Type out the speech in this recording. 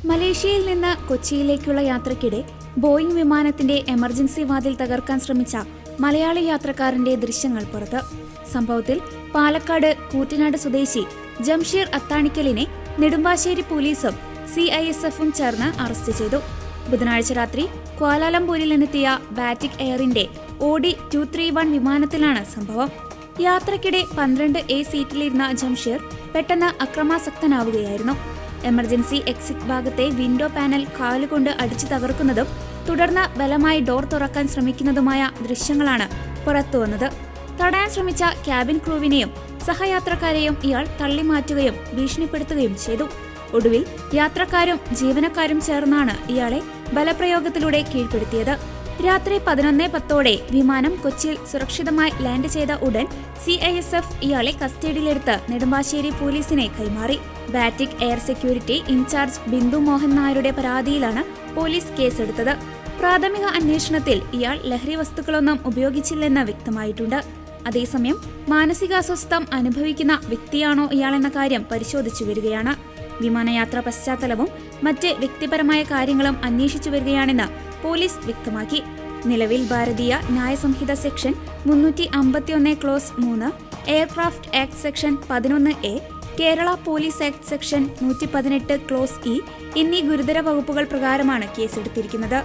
മലേഷ്യയിൽ നിന്ന് കൊച്ചിയിലേക്കുള്ള യാത്രയ്ക്കിടെ ബോയിംഗ് വിമാനത്തിന്റെ എമർജൻസി വാതിൽ തകർക്കാൻ ശ്രമിച്ച മലയാളി യാത്രക്കാരന്റെ ദൃശ്യങ്ങൾ പുറത്ത്. സംഭവത്തിൽ പാലക്കാട് കൂറ്റനാട് സ്വദേശി ജംഷീർ അത്താണിക്കലിനെ നെടുമ്പാശ്ശേരി പോലീസും CISFും ചേർന്ന് അറസ്റ്റ് ചെയ്തു. ബുധനാഴ്ച രാത്രി ക്വാലാലംപൂരിൽ നിന്നെത്തിയ ബാറ്റിക് എയറിന്റെ OD 231 വിമാനത്തിലാണ് സംഭവം. യാത്രയ്ക്കിടെ 12A സീറ്റിലിരുന്ന ജംഷീർ പെട്ടെന്ന് അക്രമാസക്തനാവുകയായിരുന്നു. എമർജൻസി എക്സിറ്റ് ഭാഗത്തെ വിൻഡോ പാനൽ കാലുകൊണ്ട് അടിച്ചു തകർക്കുന്നതും തുടർന്ന് ബലമായി ഡോർ തുറക്കാൻ ശ്രമിക്കുന്നതുമായ ദൃശ്യങ്ങളാണ് പുറത്തുവന്നത്. തടയാൻ ശ്രമിച്ച ക്യാബിൻ ക്രൂവിനെയും സഹയാത്രക്കാരെയും ഇയാൾ തള്ളിമാറ്റുകയും ഭീഷണിപ്പെടുത്തുകയും ചെയ്തു. ഒടുവിൽ യാത്രക്കാരും ജീവനക്കാരും ചേർന്നാണ് ഇയാളെ ബലപ്രയോഗത്തിലൂടെ കീഴ്പ്പെടുത്തിയത്. രാത്രി 11:10 വിമാനം കൊച്ചിയിൽ സുരക്ഷിതമായി ലാൻഡ് ചെയ്ത ഉടൻ CISF ഇയാളെ കസ്റ്റഡിയിലെടുത്ത് നെടുമ്പാശ്ശേരി പോലീസിനെ കൈമാറി. Batik air security in-charge Bindu Mohan നായരുടെ പരാതിയിലാണ് പോലീസ് കേസെടുത്തത്. പ്രാഥമിക അന്വേഷണത്തിൽ ഇയാൾ ലഹരി വസ്തുക്കളൊന്നും ഉപയോഗിച്ചില്ലെന്ന് വ്യക്തമായിട്ടുണ്ട്. അതേസമയം മാനസികാസ്വസ്ഥം അനുഭവിക്കുന്ന വ്യക്തിയാണോ ഇയാളെന്ന കാര്യം പരിശോധിച്ചു വരികയാണ്. വിമാനയാത്രാ പശ്ചാത്തലവും മറ്റ് വ്യക്തിപരമായ കാര്യങ്ങളും അന്വേഷിച്ചു വരികയാണെന്ന് പോലീസ് വ്യക്തമാക്കി. നിലവിൽ Bharatiya Nyaya Sanhita section 351 clause 3, aircraft act section 11A, Kerala police act section 118 clause E എന്നീ ഗുരുതര വകുപ്പുകൾ പ്രകാരമാണ് കേസെടുത്തിരിക്കുന്നത്.